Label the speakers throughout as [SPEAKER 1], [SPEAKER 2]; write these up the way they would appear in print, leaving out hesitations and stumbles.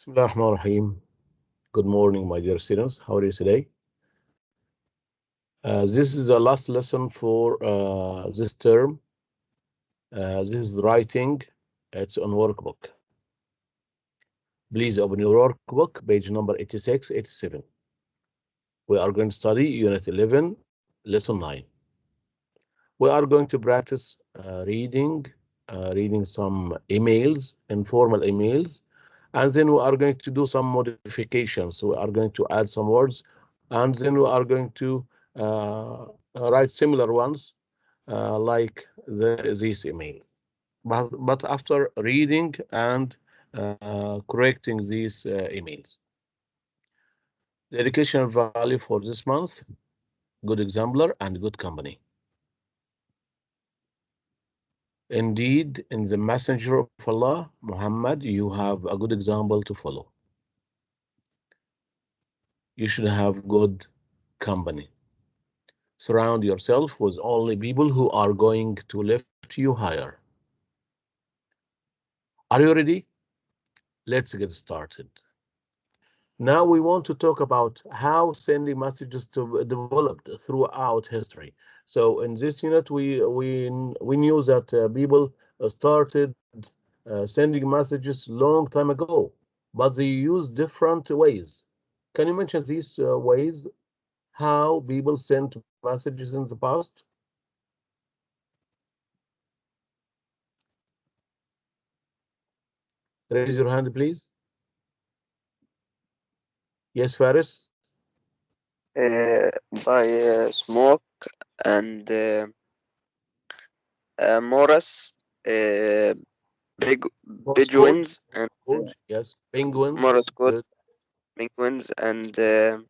[SPEAKER 1] Bismillahirrahmanirrahim. Good morning, my dear students. How are you today? This is the last lesson for this term. This is writing. It's on workbook. Please open your workbook, page number 86, 87. We are going to study Unit 11, Lesson 9. We are going to practice reading some emails, informal emails, and then we are going to do some modifications. We are going to add some words, and then we are going to write similar ones like this email. But after reading and correcting these emails. The educational value for this month, good exemplar and good company. Indeed, in the messenger of Allah, Muhammad, you have a good example to follow. You should have good company. Surround yourself with only people who are going to lift you higher. Are you ready? Let's get started. Now we want to talk about how sending messages developed throughout history. So in this unit, we knew that people started sending messages long time ago, but they use different ways. Can you mention these ways? How people sent messages in the past? Raise your hand, please. Yes, Faris.
[SPEAKER 2] By smoke and Morris,
[SPEAKER 1] Morse code.
[SPEAKER 2] pigeons and
[SPEAKER 1] Good. Yes. Penguins.
[SPEAKER 2] Morris code,
[SPEAKER 1] Good.
[SPEAKER 2] penguins and the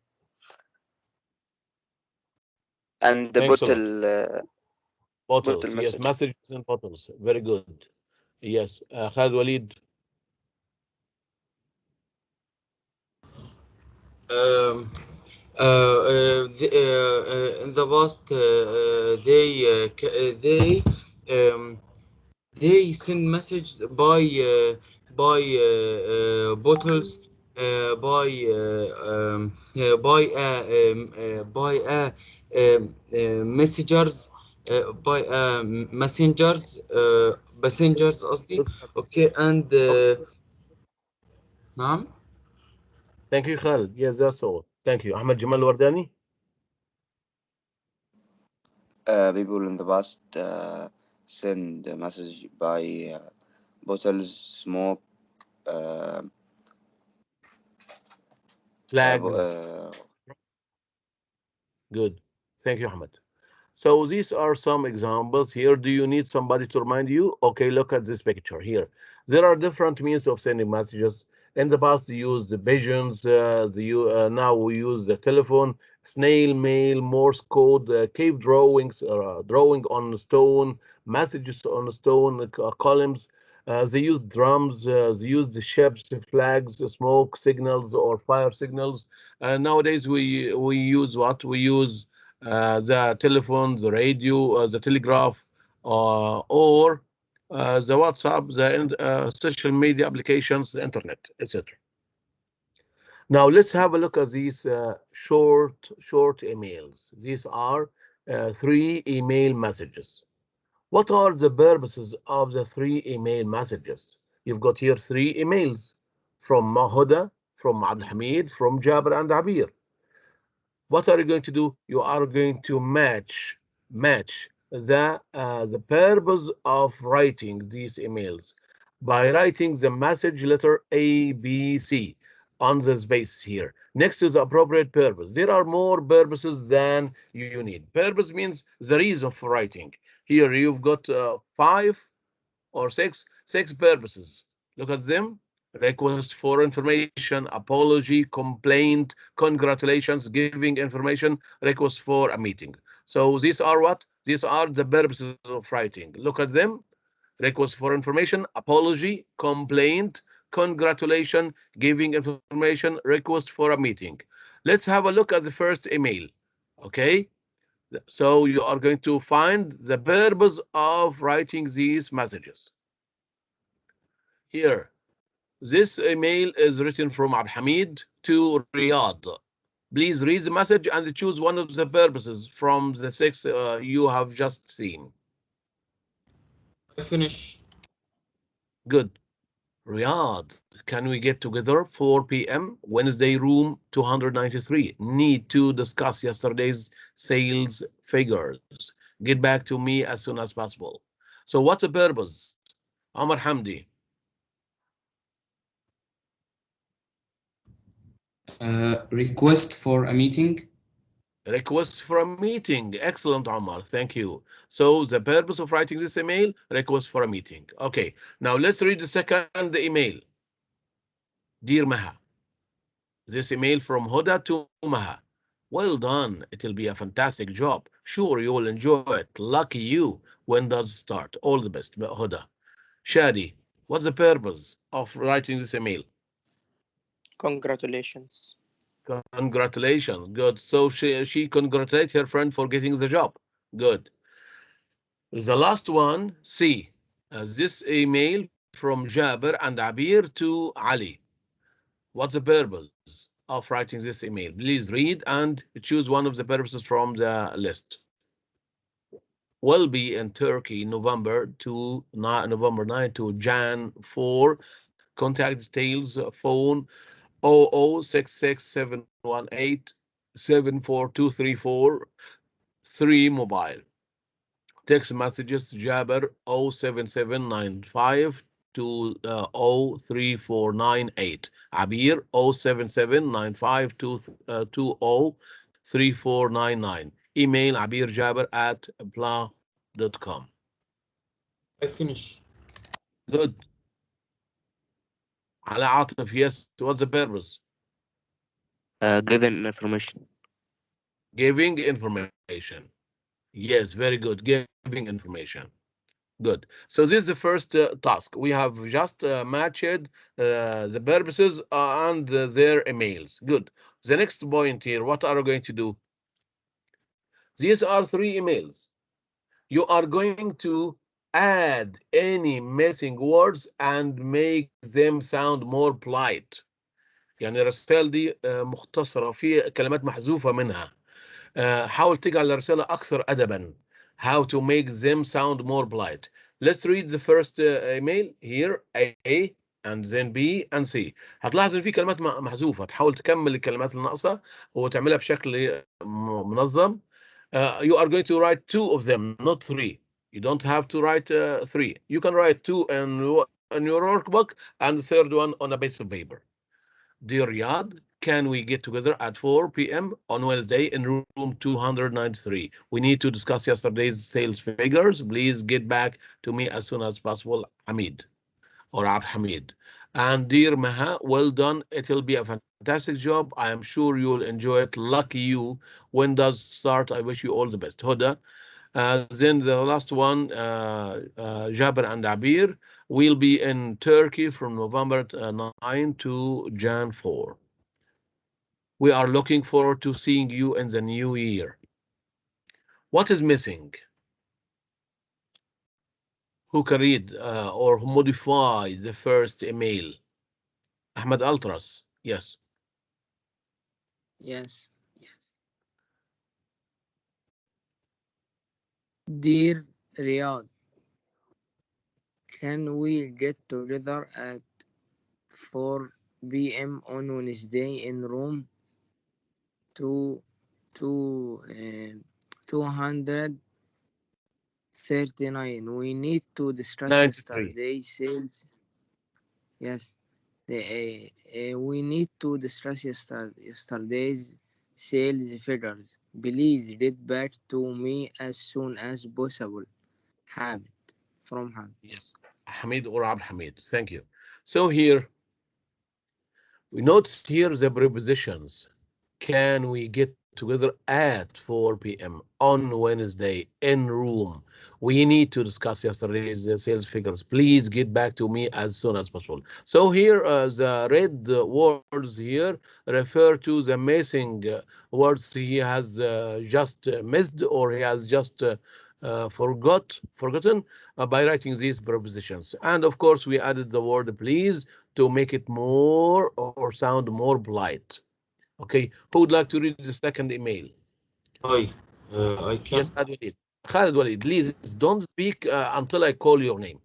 [SPEAKER 1] Thanks a lot.
[SPEAKER 2] bottle
[SPEAKER 1] Bottles. Yes.
[SPEAKER 2] message.
[SPEAKER 1] Messages in bottles. Very good. Yes. Khalid Walid.
[SPEAKER 3] Um, in the past, they send message by bottles, by messengers, by messengers, passengers قصدي. Okay, and نعم.
[SPEAKER 1] Thank you, Khalid. Yes, that's all. Thank you. Ahmed Jamal Wardani.
[SPEAKER 4] People in the past send a message by bottles, smoke,
[SPEAKER 1] Flags. Good. Thank you, Ahmed. So these are some examples here. Do you need somebody to remind you? Okay, look at this picture here. There are different means of sending messages. In the past, you used the pigeons. Now we use the telephone, snail mail, Morse code, cave drawings, drawing on stone, messages on stone, columns. They use drums. They use the ships, the flags, the smoke signals, or fire signals. Nowadays, we use what? We use the telephone, the radio, the telegraph, or the WhatsApp, the social media applications, the internet, etc. Now let's have a look at these short emails. These are 3 email messages. What are the purposes of the 3 email messages? You've got here 3 emails from Mahuda, from Abdul Hamid, from Jabir and Abir. What are you going to do? You are going to match the purpose of writing these emails by writing the message letter A, B, C on the space here next to the appropriate purpose. There are more purposes than you need. Purpose means the reason for writing. Here you've got 5 or 6 purposes. Look at them. Request for information, apology, complaint, congratulations, giving information, request for a meeting. So these are what? These are the purposes of writing. Look at them. Request for information, apology, complaint, congratulation, giving information, request for a meeting. Let's have a look at the first email. Okay. So you are going to find the purpose of writing these messages. Here, This email is written from Abdulhamid to Riyadh. Please read the message and choose one of the purposes from the six you have just seen.
[SPEAKER 3] I finish.
[SPEAKER 1] Good. Riyadh, can we get together 4 p.m. Wednesday, room 293? Need to discuss yesterday's sales figures. Get back to me as soon as possible. So what's the purpose? Amar Hamdi.
[SPEAKER 5] Request for a meeting.
[SPEAKER 1] Request for a meeting. Excellent, Omar. Thank you. So the purpose of writing this email, request for a meeting. Okay, now let's read the second email. Dear Maha, this email from Huda to Maha. Well done. It'll be a fantastic job. Sure, you will enjoy it. Lucky you. When does it start? All the best, Huda. Shadi, what's the purpose of writing this email?
[SPEAKER 6] Congratulations.
[SPEAKER 1] Congratulations. Good. So she congratulates her friend for getting the job. Good. The last one, C. This email from Jabir and Abir to Ali. What's the purpose of writing this email? Please read and choose one of the purposes from the list. Will be in Turkey, November 9 to Jan 4. Contact details, phone 006671874234, 3 mobile. Text messages Jabir 07795 to 03498. Abir 07795 to 203499. Email abirjabir@blah.com.
[SPEAKER 3] I finish.
[SPEAKER 1] Good. على عاطف, yes, what's the purpose?
[SPEAKER 2] Given information.
[SPEAKER 1] Giving information. Yes, very good. Giving information. Good. So this is the first task. We have just matched the purposes and their emails. Good. The next point here, what are we going to do? These are 3 emails. You are going to add any missing words and make them sound more polite. يعني الرسائل دي مختصرة في كلمات محذوفة منها. حاول تجعل الرسالة أكثر أدبا. How to make them sound more polite. Let's read the first email here. A and then B and C. هتلاحظ إن في كلمات محذوفة. تحاول تكمل الكلمات الناقصة وتعملها بشكل منظم. You are going to write 2 of them, not 3. You don't have to write 3. You can write 2 in your workbook and the third one on a piece of paper. Dear Riyadh, can we get together at 4 p.m. on Wednesday in room 293? We need to discuss yesterday's sales figures. Please get back to me as soon as possible, Hamid or Abd Hamid. And dear Maha, well done. It'll be a fantastic job. I am sure you'll enjoy it. Lucky you. When does it start? I wish you all the best. Huda. Then the last one, Jabir and Abir, will be in Turkey from November 9 to Jan 4. We are looking forward to seeing you in the new year. What is missing? Who can read or modify the first email? Ahmed Altras, yes.
[SPEAKER 6] Yes. Dear Riyadh, can we get together at 4 p.m. on Wednesday in room 239? We need to discuss
[SPEAKER 1] 93.
[SPEAKER 6] yesterday's sales. Yes. We need to discuss yesterday's sales figures. Please get back to me as soon as possible. Hamid, from Hamid.
[SPEAKER 1] Yes, Hamid or Abd Hamid. Thank you. So here, we notice here the prepositions. Can we get together at 4 p.m. on Wednesday in room? We need to discuss yesterday's sales figures. Please get back to me as soon as possible. So here, the red words here refer to the missing words he has just missed, or he has just forgotten by writing these prepositions. And of course, we added the word please to make it more or sound more polite. Okay, who would like to read the second email?
[SPEAKER 3] I can.
[SPEAKER 1] Yes, Khalid Walid. Khalid Walid, please don't speak until I call your name.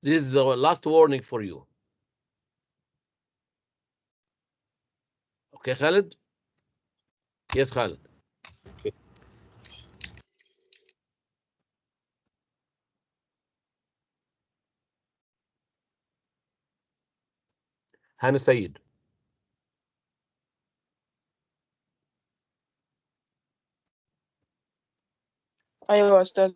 [SPEAKER 1] This is the last warning for you. Okay, Khalid? Yes, Khalid.
[SPEAKER 3] Okay.
[SPEAKER 1] Hannah Said.
[SPEAKER 7] أيوة يا أستاذ.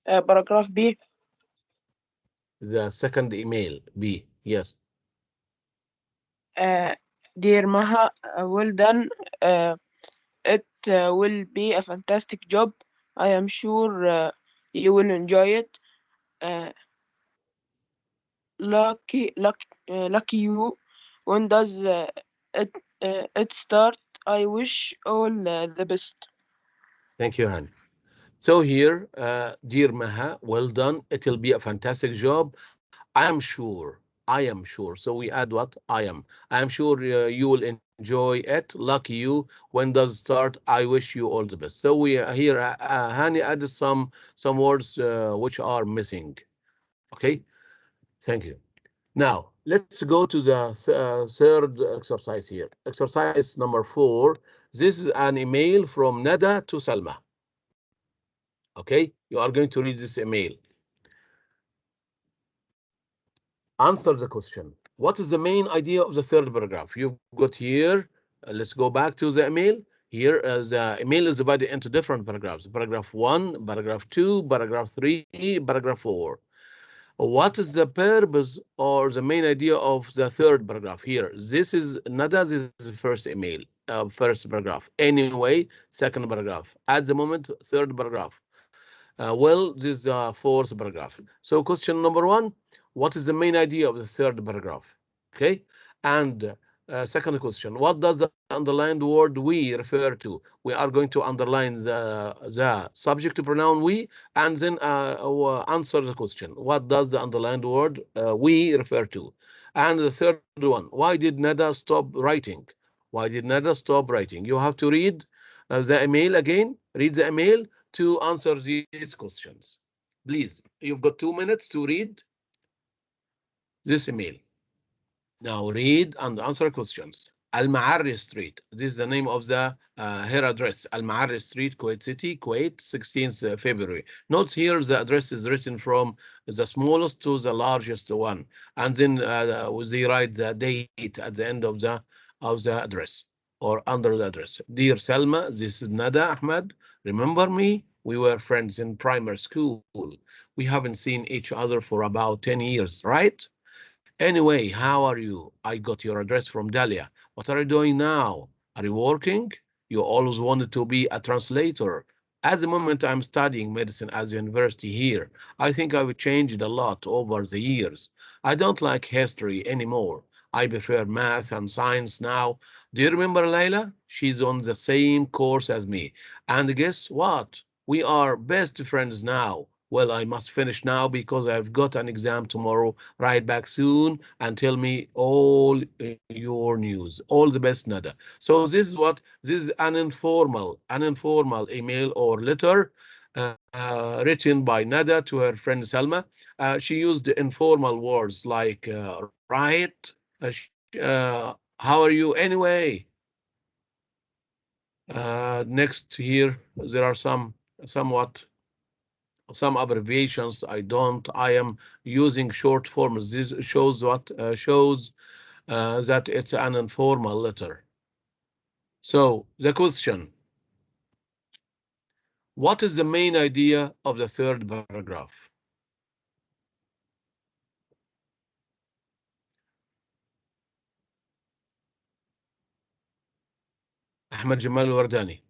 [SPEAKER 7] باراجراف بي.
[SPEAKER 1] The second email, B. Yes.
[SPEAKER 7] Dear Maha, well done. It will be a fantastic job. I am sure you will enjoy it. Uh, lucky you. When does it start? I wish all the best.
[SPEAKER 1] Thank you, Hannah. So here, dear Maha, well done. It'll be a fantastic job. I am sure. I am sure. So we add what? I am. I am sure you will enjoy it. Lucky you. When does start? I wish you all the best. So we here, Hani added some words which are missing. Okay. Thank you. Now let's go to the third exercise here. Exercise number 4. This is an email from Nada to Salma. Okay, you are going to read this email. Answer the question. What is the main idea of the third paragraph? You've got here, let's go back to the email. Here, the email is divided into different paragraphs. Paragraph 1, paragraph 2, paragraph 3, paragraph 4. What is the purpose or the main idea of the third paragraph here? This is Nada, this is the first email, first paragraph. Anyway, second paragraph. At the moment, third paragraph. Well, this is the fourth paragraph. So question number 1, what is the main idea of the third paragraph? Okay. And second question, what does the underlined word we refer to? We are going to underline the subject pronoun we and then answer the question. What does the underlined word we refer to? And the third one, why did Nada stop writing? Why did Nada stop writing? You have to read the email again, read the email to answer these questions. Please, you've got 2 minutes to read this email. Now read and answer questions. Al-Ma'arri Street. This is the name of the her address. Al-Ma'arri Street, Kuwait City, Kuwait, 16th February. Notes here the address is written from the smallest to the largest one, and then they write the date at the end of the address or under the address. Dear Selma, this is Nada Ahmed. Remember me? We were friends in primary school. We haven't seen each other for about 10 years, right? Anyway, how are you? I got your address from Dahlia. What are you doing now? Are you working? You always wanted to be a translator. At the moment, I'm studying medicine at the university here. I think I've changed a lot over the years. I don't like history anymore. I prefer math and science now. Do you remember Layla? She's on the same course as me. And guess what? We are best friends now. Well, I must finish now because I've got an exam tomorrow. Write back soon and tell me all your news. All the best, Nada. So this is an informal email or letter written by Nada to her friend Salma. She used informal words like right, how are you anyway? Next here, there are some abbreviations. I am using short forms. This shows that it's an informal letter. So the question, what is the main idea of the third paragraph? Ahmed Jamal Wardani.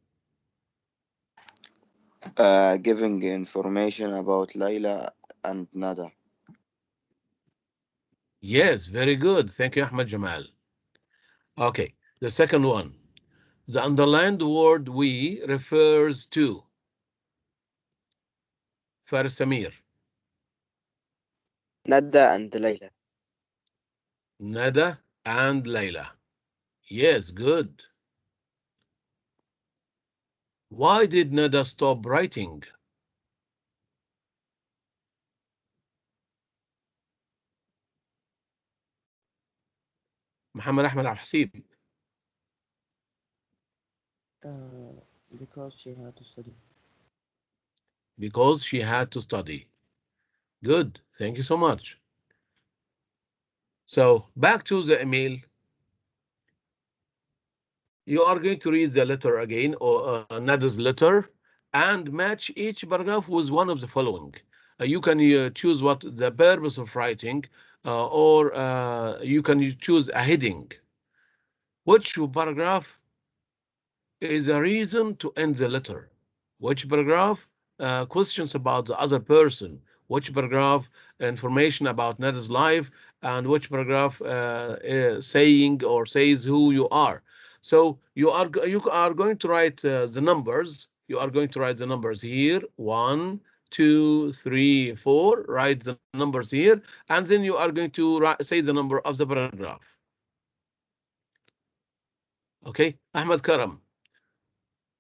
[SPEAKER 4] Giving information about Layla and Nada.
[SPEAKER 1] Yes, very good. Thank you, Ahmed Jamal. Okay, the second one. The underlined word we refers to Faris Samir.
[SPEAKER 2] Nada and Layla.
[SPEAKER 1] Nada and Layla. Yes, good. Why did Nada stop writing? محمد أحمد عبد الحسيب.
[SPEAKER 6] Because she had to study.
[SPEAKER 1] Because she had to study. Good. Thank you so much. So back to the email. You are going to read the letter again, or Nada's letter, and match each paragraph with one of the following. You can choose what the purpose of writing, or you can choose a heading. Which paragraph is a reason to end the letter? Which paragraph questions about the other person? Which paragraph information about Nada's life? And which paragraph saying or says who you are? So you are going to write the numbers. You are going to write the numbers here. 1, 2, 3, 4. Write the numbers here, and then you are going to say the number of the paragraph. Okay, Ahmed Karam.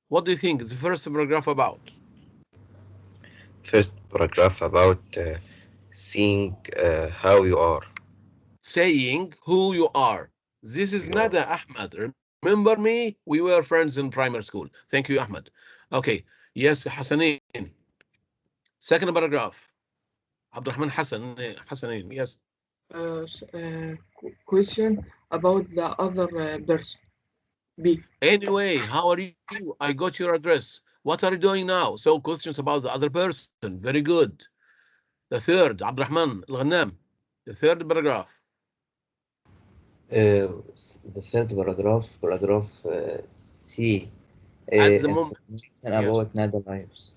[SPEAKER 1] What do you think is the first paragraph about?
[SPEAKER 8] First paragraph about seeing how you are.
[SPEAKER 1] Saying who you are. This is
[SPEAKER 8] You are.
[SPEAKER 1] Nada, Ahmed. Remember me? We were friends in primary school. Thank you, Ahmed. Okay. Yes, Hassanin. Second paragraph. Abdurrahman Hassanin. Yes.
[SPEAKER 9] Question about the other person. B.
[SPEAKER 1] Anyway, how are you? I got your address. What are you doing now? So questions about the other person. Very good. The third, Abdurrahman Al-Ghannam. The third paragraph.
[SPEAKER 10] The third paragraph C,
[SPEAKER 1] At the moment.
[SPEAKER 10] information
[SPEAKER 1] Yes.
[SPEAKER 10] about Nada lives.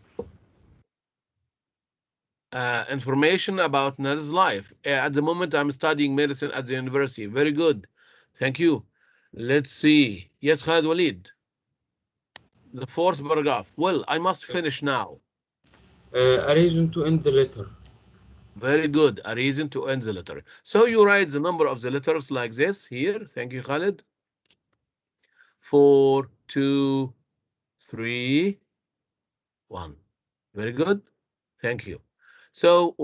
[SPEAKER 1] Information about Nada's life. At the moment, I'm studying medicine at the university. Very good. Thank you. Let's see. Yes, Khalid Walid. The fourth paragraph. Well, I must finish now.
[SPEAKER 3] A reason to end the letter.
[SPEAKER 1] Very good. A reason to end the letter. So you write the number of the letters like this here. Thank you, Khalid. 4, 2, 3, 1. Very good. Thank you. So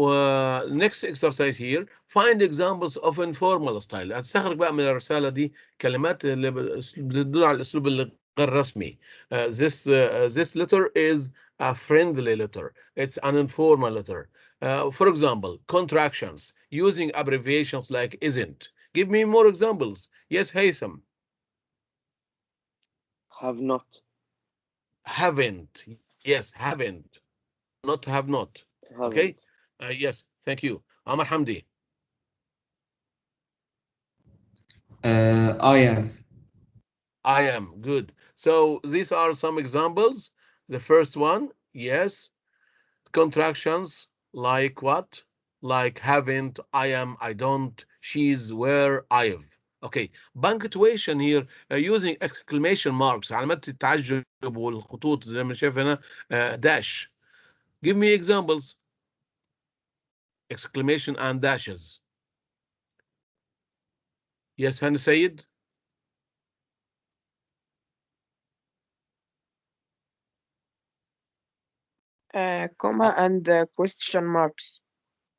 [SPEAKER 1] next exercise here, find examples of informal style. هتستخرج بقى من الرسالة دي كلمات اللي بتدل على الأسلوب اللي غير رسمي. This letter is a friendly letter. It's an informal letter. For example, contractions using abbreviations like isn't. Give me more examples. Yes, Haytham.
[SPEAKER 2] Have not.
[SPEAKER 1] Haven't. Yes, haven't. Not have not. Okay.
[SPEAKER 2] Haven't.
[SPEAKER 1] Yes, thank you. Amar Hamdi.
[SPEAKER 5] I have.
[SPEAKER 1] I am good. So these are some examples. The first one, yes. Contractions like what? Like haven't, I am, I don't, she's, where, I've. Okay. Punctuation here using exclamation marks. علامات التعجب والخطوط زي ما شايف هنا dash. Give me examples. Exclamation and dashes. Yes, Hani Sayed.
[SPEAKER 7] Comma and question marks.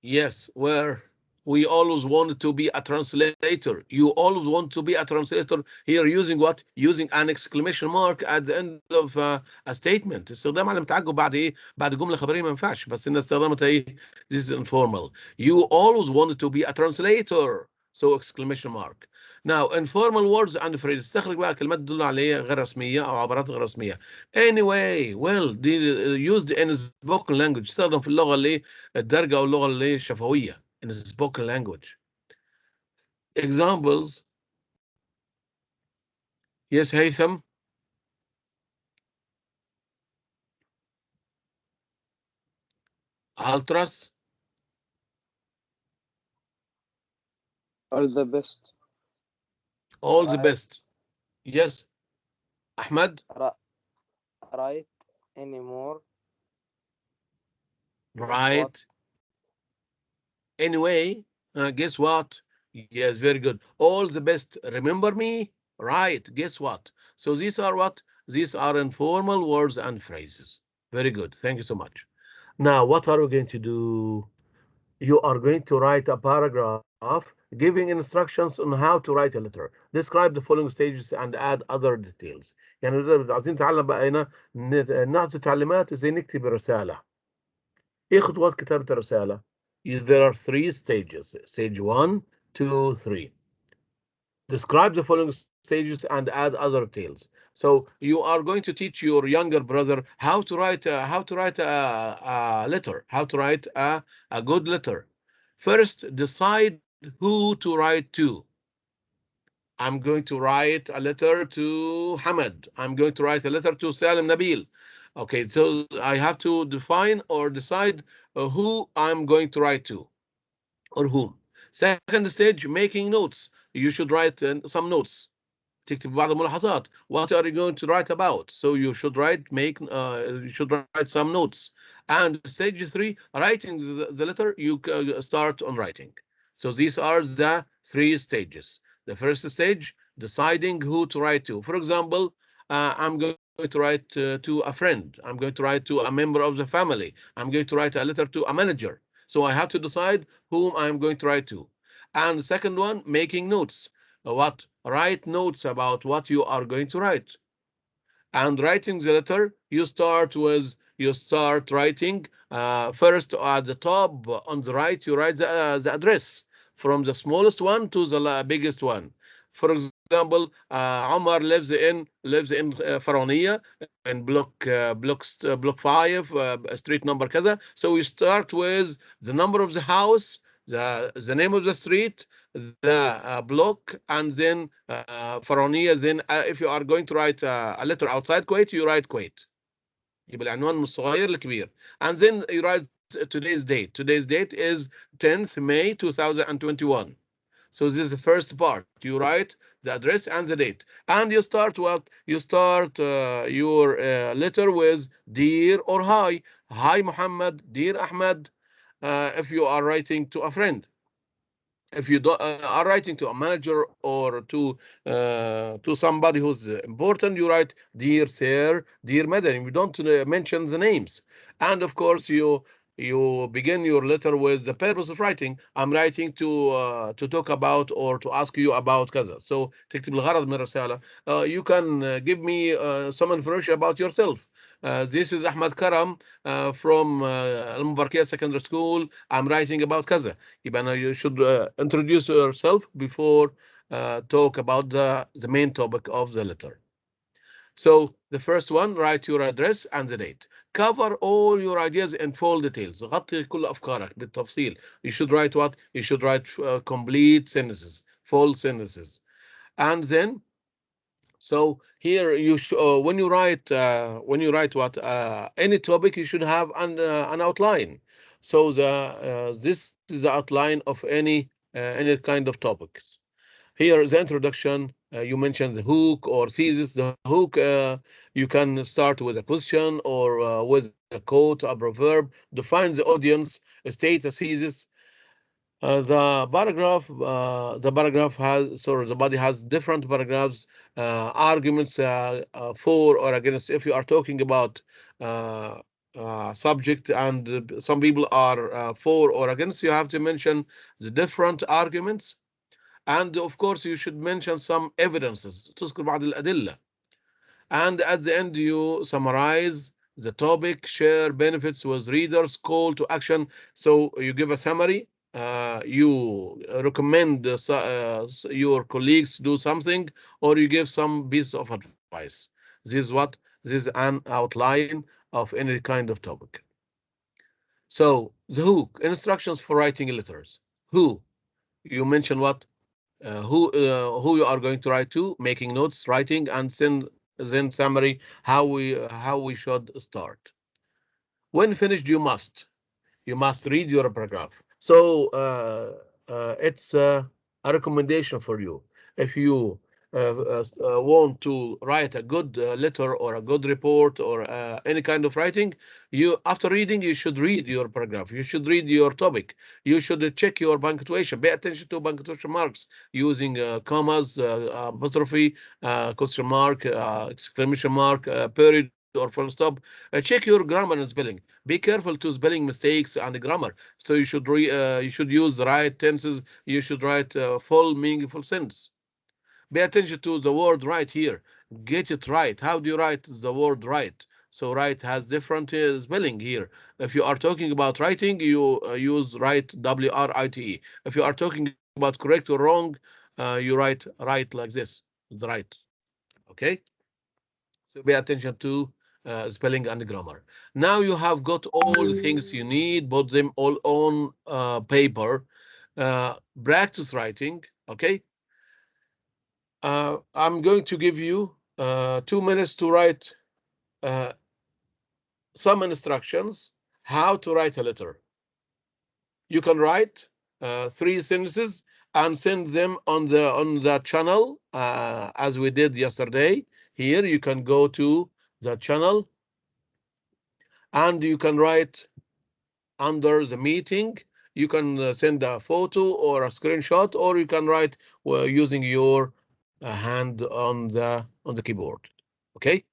[SPEAKER 1] Yes, where we always wanted to be a translator. You always want to be a translator here using what? Using an exclamation mark at the end of a statement. استخدام علامة تعجب بعد ايه؟ بعد جملة خبرية ما ينفعش بس ان استخدامتها ايه؟ This is informal. You always wanted to be a translator. So exclamation mark. Now informal words and phrases استخرج بقى كلمات تدل على ايه؟ غير رسمية او عبارات غير رسمية. Anyway, well, used in spoken language استخدم في اللغة اللي الدارجة او اللغة اللي الشفوية. In spoken language. Examples. Yes, Haytham. Ultras.
[SPEAKER 2] All the best.
[SPEAKER 1] All the best. Yes. Ahmed,
[SPEAKER 6] Right anymore. Guess what?
[SPEAKER 1] right. Anyway, guess what? Yes, very good. All the best. Remember me? Right. Guess what? So these are what? These are informal words and phrases. Very good. Thank you so much. Now, what are we going to do? You are going to write a paragraph giving instructions on how to write a letter. Describe the following stages and add other details. يعني عايزين نتعلم بقى هنا نعطي تعليمات ازاي نكتب رسالة. ايه خطوات كتابة الرسالة؟ There are three stages. Stage 1, 2, 3. Describe the following stages and add other details. So you are going to teach your younger brother how to write a letter, how to write a good letter. First, decide who to write to. I'm going to write a letter to Hamad. I'm going to write a letter to Salim Nabil. Okay, so I have to define or decide who I'm going to write to or whom. Second stage, making notes. You should write some notes. تكتب بعض الملاحظات. What are you going to write about? So you should write some notes. And stage 3, writing the letter, you start on writing. So these are the 3 stages. The first stage, deciding who to write to. For example, I'm going to write to a friend. I'm going to write to a member of the family. I'm going to write a letter to a manager. So I have to decide whom I'm going to write to. And the second one, making notes. What? Write notes about what you are going to write. And writing the letter, you start writing first at the top on the right, you write the address from the smallest one to the biggest one. For example, Omar lives in Faroniya in block 5, street number kaza. So we start with the number of the house, the name of the street, the block, and then فرعونية. Then if you are going to write a letter outside Kuwait, you write Kuwait. يبقى العنوان من الصغير لكبير. And then you write today's date. Today's date is 10th May 2021. So this is the first part. You write the address and the date. And you start what? You start your letter with dear or hi. Hi Muhammad, dear Ahmed. If you are writing to a friend. If you are writing to a manager or to somebody who's important, you write dear sir, dear madam. You don't mention the names. And of course, you begin your letter with the purpose of writing. I'm writing to talk about or to ask you about كذا. So تكتب الغرض من الرسالة. You can give me some information about yourself. This is Ahmad Karam from Al-Mubarakiyah Secondary School. I'm writing about كذا. يبقى you should introduce yourself before talk about the main topic of the letter. So the first one, write your address and the date. Cover all your ideas in full details. غطي كل أفكارك بالتفصيل. You should write what? You should write complete sentences, full sentences. And then, so here when you write what any topic, you should have an outline. So this is the outline of any kind of topics. Here, the introduction, you mentioned the hook or thesis. The hook, you can start with a question or with a quote, a proverb, define the audience, state a thesis. The body has different paragraphs, arguments for or against. If you are talking about subject and some people are for or against, you have to mention the different arguments. And of course, you should mention some evidences. تذكر بعض الأدلة. And at the end, you summarize the topic, share benefits with readers, call to action. So you give a summary. You recommend your colleagues do something, or you give some piece of advice. This is what? This is an outline of any kind of topic. So the hook, instructions for writing letters. Who? You mention what? Who you are going to write to, making notes, writing, and then summary how we should start. When finished, you must read your paragraph. So it's a recommendation for you. If you want to write a good letter or a good report or any kind of writing, you after reading you should read your paragraph. You should read your topic. You should check your punctuation. Pay attention to punctuation marks using commas, apostrophe, question mark, exclamation mark, period or full stop. Check your grammar and spelling. Be careful to spelling mistakes and grammar. So you should use the right tenses. You should write full meaningful sentence. Pay attention to the word right here. Get it right. How do you write the word right? So right has different spelling here. If you are talking about writing, you use right, W-R-I-T-E. If you are talking about correct or wrong, you write right like this, the right. Okay? So pay attention to spelling and grammar. Now you have got all the things you need, put them all on paper. Practice writing, okay? I'm going to give you 2 minutes to write uh, some instructions how to write a letter. You can write 3 sentences and send them on the channel as we did yesterday. Here you can go to the channel and you can write under the meeting. You can send a photo or a screenshot, or you can write using your hand on the keyboard. Okay,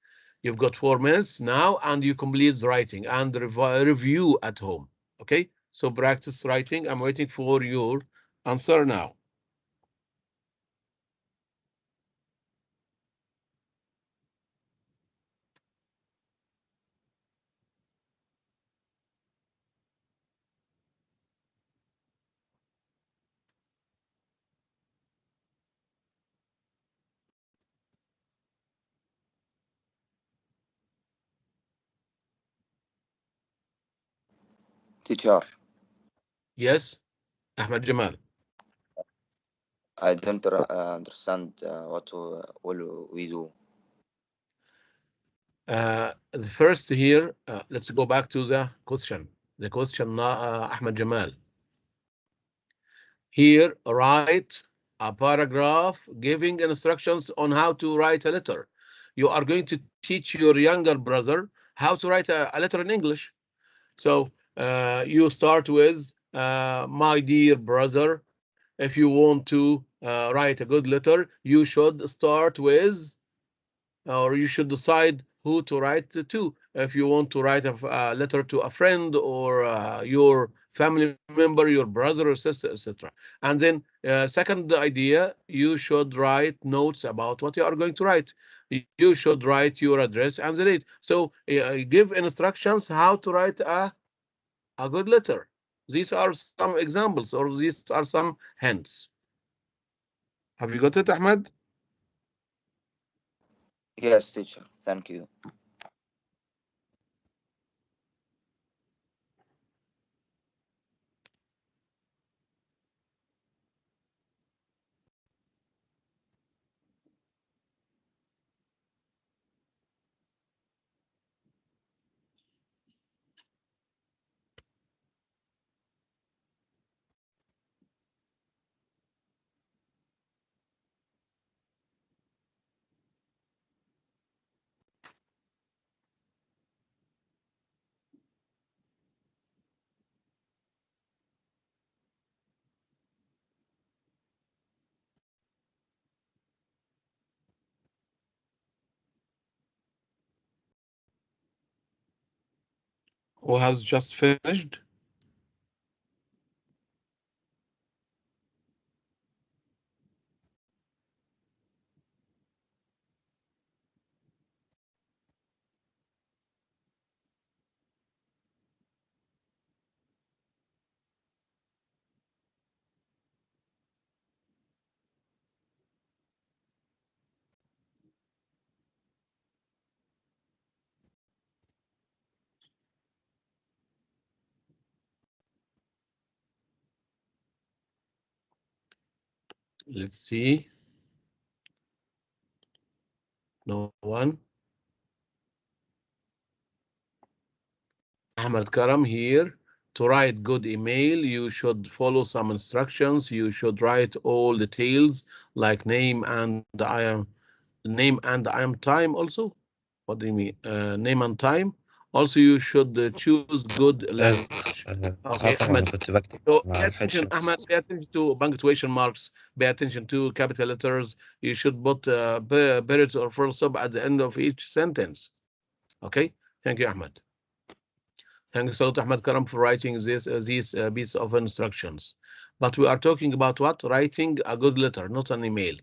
[SPEAKER 1] you've got 4 minutes now, and you complete the writing and review at home. Okay, so practice writing. I'm waiting for your answer now.
[SPEAKER 4] Teacher,
[SPEAKER 1] Yes, Ahmed Jamal.
[SPEAKER 4] I don't understand what will we do.
[SPEAKER 1] The first here, let's go back to the question. The question, Ahmed Jamal. Here, write a paragraph giving instructions on how to write a letter. You are going to teach your younger brother how to write a letter in English. So you start with, my dear brother, if you want to write a good letter, you should start with, or you should decide who to write to. If you want to write a letter to a friend or your family member, your brother or sister, etc. And then, second idea, you should write notes about what you are going to write. You should write your address and the date. So give instructions how to write a good letter. These are some examples, or these are some hints. Have you got it, Ahmed?
[SPEAKER 4] Yes, teacher. Thank you.
[SPEAKER 1] Who has just finished? Let's see. No one. Ahmed Karam here. to write good email, you should follow some instructions. You should write all details like name and I am time also. What do you mean? Name and time. Also, you should choose good language. Okay,
[SPEAKER 8] طبعا
[SPEAKER 1] Ahmed.
[SPEAKER 8] كنت بكتب
[SPEAKER 1] So
[SPEAKER 8] مع
[SPEAKER 1] pay attention, Ahmed. Pay attention to punctuation marks. Pay attention to capital letters. You should put periods or full stop at the end of each sentence. Okay. Thank you, Ahmed. Thank you so much, Ahmed Karam, for writing this piece of instructions. But we are talking about what? Writing a good letter, not an email.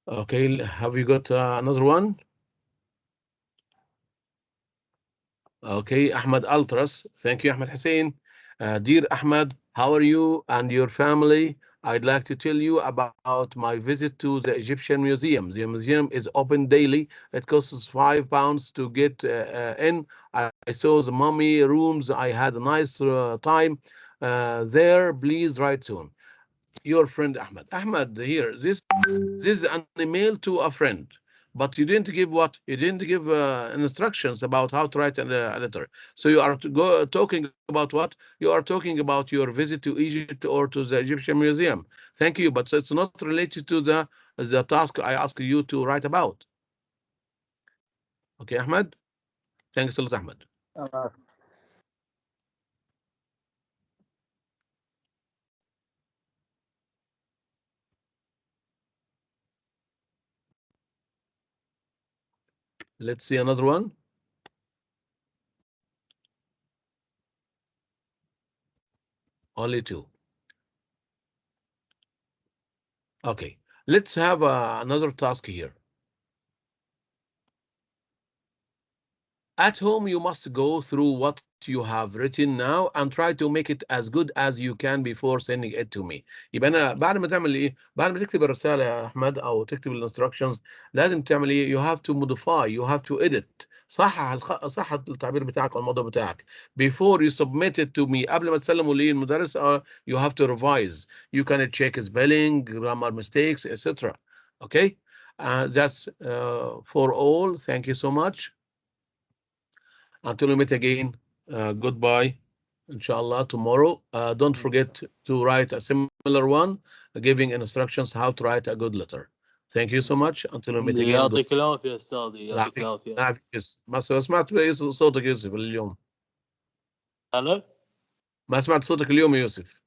[SPEAKER 1] Okay, have you got another one? Okay, Ahmed Altras. Thank you, Ahmed Hussein. Dear Ahmed, how are you and your family? I'd like to tell you about my visit to the Egyptian Museum. The museum is open daily. It costs £5 to get in. I saw the mummy rooms. I had a nice time there. Please write soon. Your friend Ahmed. Ahmed, here, this is an email to a friend, but you didn't give what? You didn't give instructions about how to write a letter. So you are talking about what? You are talking about your visit to Egypt or to the Egyptian Museum. Thank you, but it's not related to the task I asked you to write about. Okay, Ahmed? Thanks a lot, Ahmed. Let's see another one. Only two. Okay, let's have another task here. At home, you must go through what you have written now and try to make it as good as you can before sending it to me. يبقى انا بعد ما تعمل ايه؟ بعد ما تكتب الرساله يا احمد او تكتب الانستراكشنز لازم تعمل ايه؟ You have to modify, you have to edit. صح التعبير بتاعك او الموضوع بتاعك. Before you submit it to me قبل ما تسلمه للمدرس you have to revise. You can check spelling, grammar mistakes, etc. Okay? That's for all. Thank you so much. Until we meet again, goodbye, inshallah, tomorrow. Don't forget to write a similar one, giving instructions how to write a good letter. Thank you so much. Until we meet again.
[SPEAKER 11] يعطيك العافية أستاذي، يعطيك العافية.
[SPEAKER 1] ما سمعت صوتك يوسف اليوم.
[SPEAKER 11] هلا؟
[SPEAKER 1] ما سمعت صوتك اليوم يا يوسف.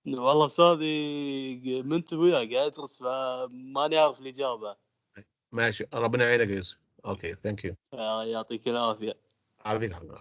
[SPEAKER 11] والله أستاذي منت وياك قاعد أدرس فماني أعرف الإجابة.
[SPEAKER 1] ماشي، ربنا يعينك يا يوسف. اوكي ثانك يو.
[SPEAKER 11] يعطيك العافية.
[SPEAKER 1] عافيك حبيبي.